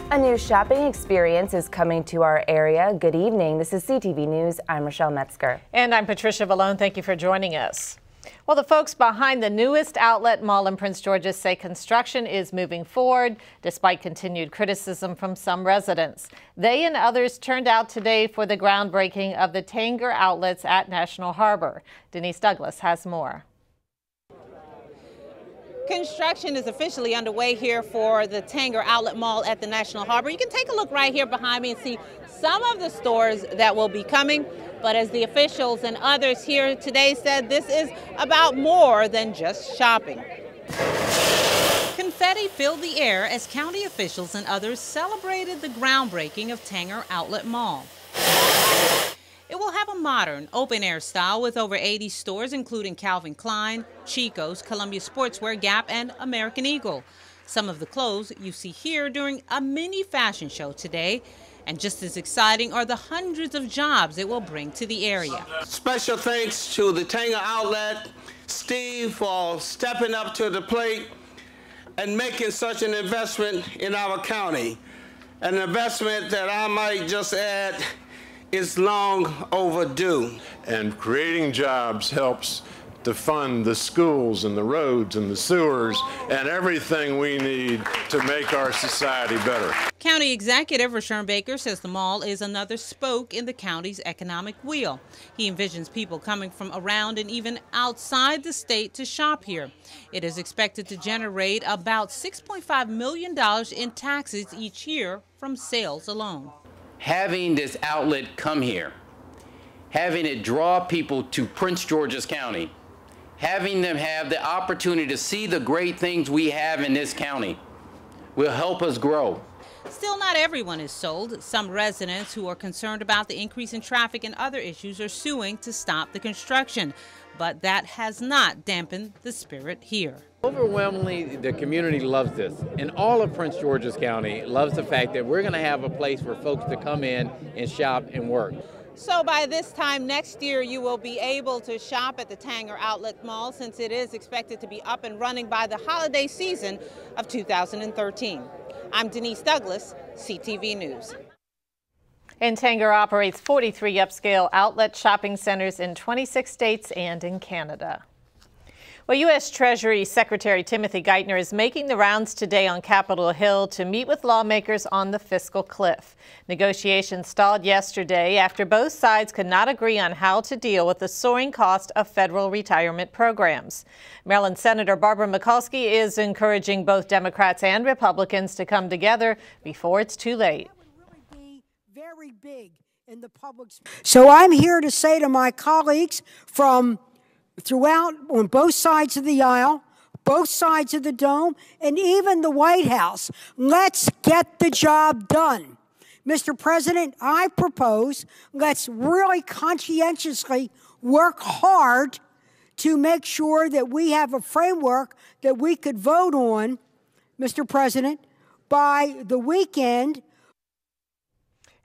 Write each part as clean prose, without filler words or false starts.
A new shopping experience is coming to our area. Good evening. This is CTV News. I'm Rochelle Metzger. And I'm Patricia Vallone. Thank you for joining us. Well, the folks behind the newest outlet mall in Prince George's say construction is moving forward despite continued criticism from some residents. They and others turned out today for the groundbreaking of the Tanger outlets at National Harbor. Denise Douglas has more. Construction is officially underway here for the Tanger Outlet Mall at the National Harbor. You can take a look right here behind me and see some of the stores that will be coming. But as the officials and others here today said, this is about more than just shopping. Confetti filled the air as county officials and others celebrated the groundbreaking of Tanger Outlet Mall. It will have a modern, open-air style with over 80 stores, including Calvin Klein, Chico's, Columbia Sportswear, Gap, and American Eagle. Some of the clothes you see here during a mini fashion show today. And just as exciting are the hundreds of jobs it will bring to the area. Special thanks to the Tanger Outlet, Steve, for stepping up to the plate and making such an investment in our county. An investment that I might just add is long overdue. And creating jobs helps to fund the schools and the roads and the sewers and everything we need to make our society better. County Executive RUSHERN Baker says the mall is another spoke in the county's economic wheel. He envisions people coming from around and even outside the state to shop here. It is expected to generate about $6.5 million in taxes each year from sales alone. Having this outlet come here, having it draw people to Prince George's County, having them have the opportunity to see the great things we have in this county will help us grow. Still, not everyone is sold. Some residents who are concerned about the increase in traffic and other issues are suing to stop the construction. But that has not dampened the spirit here. Overwhelmingly, the community loves this, and all of Prince George's County loves the fact that we're going to have a place for folks to come in and shop and work. So by this time next year, you will be able to shop at the Tanger Outlet Mall, since it is expected to be up and running by the holiday season of 2013. I'm Denise Douglas, CTV News. And Tanger operates 43 upscale outlet shopping centers in 26 states and in Canada. Well, U.S. Treasury Secretary Timothy Geithner is making the rounds today on Capitol Hill to meet with lawmakers on the fiscal cliff. Negotiations stalled yesterday after both sides could not agree on how to deal with the soaring cost of federal retirement programs. Maryland Senator Barbara Mikulski is encouraging both Democrats and Republicans to come together before it's too late. Very big in the public. So I'm here to say to my colleagues from throughout on both sides of the aisle, both sides of the dome, and even the White House, let's get the job done. Mr. President, I propose let's really conscientiously work hard to make sure that we have a framework that we could vote on, Mr. President, by the weekend.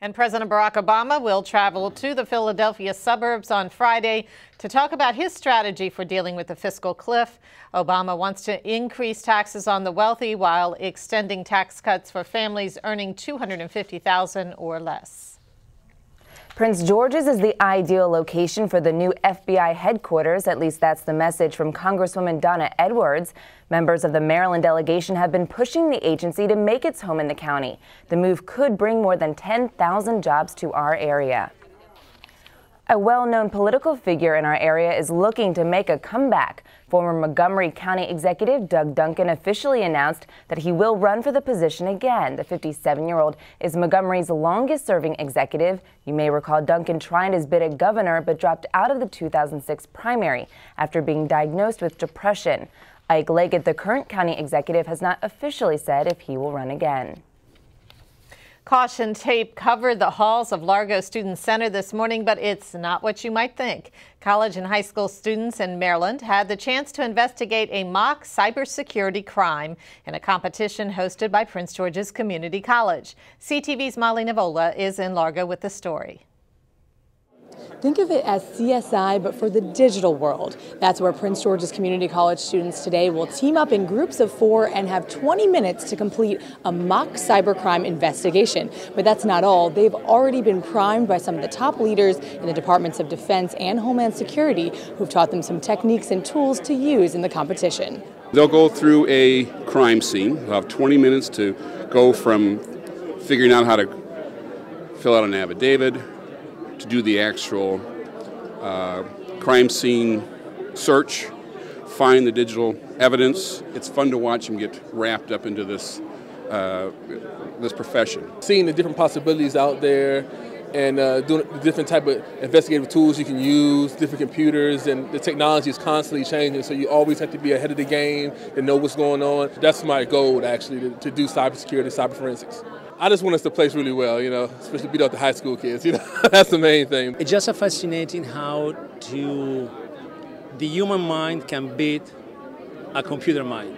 And President Barack Obama will travel to the Philadelphia suburbs on Friday to talk about his strategy for dealing with the fiscal cliff. Obama wants to increase taxes on the wealthy while extending tax cuts for families earning $250,000 or less. Prince George's is the ideal location for the new FBI headquarters. At least that's the message from Congresswoman Donna Edwards. Members of the Maryland delegation have been pushing the agency to make its home in the county. The move could bring more than 10,000 jobs to our area. A well-known political figure in our area is looking to make a comeback. Former Montgomery County Executive Doug Duncan officially announced that he will run for the position again. The 57-year-old is Montgomery's longest-serving executive. You may recall Duncan tried his bid at governor but dropped out of the 2006 primary after being diagnosed with depression. Ike Leggett, the current county executive, has not officially said if he will run again. Caution tape covered the halls of Largo Student Center this morning, but it's not what you might think. College and high school students in Maryland had the chance to investigate a mock cybersecurity crime in a competition hosted by Prince George's Community College. CTV's Molly Nivola is in Largo with the story. Think of it as CSI, but for the digital world. That's where Prince George's Community College students today will team up in groups of 4 and have 20 minutes to complete a mock cybercrime investigation. But that's not all. They've already been primed by some of the top leaders in the Departments of Defense and Homeland Security who've taught them some techniques and tools to use in the competition. They'll go through a crime scene. They'll have 20 minutes to go from figuring out how to fill out an affidavit, to do the actual crime scene search, find the digital evidence. It's fun to watch them get wrapped up into this this profession. Seeing the different possibilities out there and doing different type of investigative tools you can use, different computers, and the technology is constantly changing, so you always have to be ahead of the game and know what's going on. That's my goal, actually, to do cybersecurity, cyber forensics. I just want us to place really well, you know, especially beat out the high school kids, you know, that's the main thing. It's just fascinating how the human mind can beat a computer mind.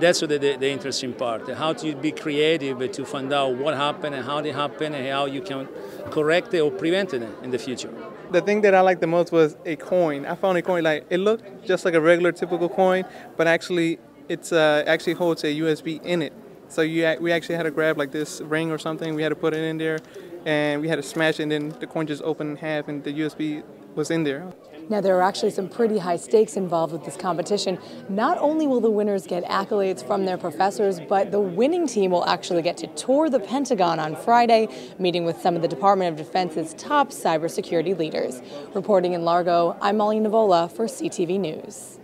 That's the interesting part, how to be creative to find out what happened and how it happened and how you can correct it or prevent it in the future. The thing that I liked the most was a coin. I found a coin, like it looked just like a regular typical coin, but actually it's actually holds a USB in it. So we actually had to grab like this ring or something, we had to put it in there, and we had to smash it, and then the coin just opened in half and the USB was in there. Now, there are actually some pretty high stakes involved with this competition. Not only will the winners get accolades from their professors, but the winning team will actually get to tour the Pentagon on Friday, meeting with some of the Department of Defense's top cybersecurity leaders. Reporting in Largo, I'm Molly Navola for CTV News.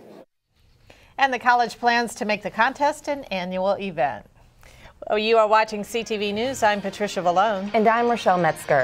And the college plans to make the contest an annual event. You are watching CTV News. I'm Patricia Vallone. And I'm Rochelle Metzger.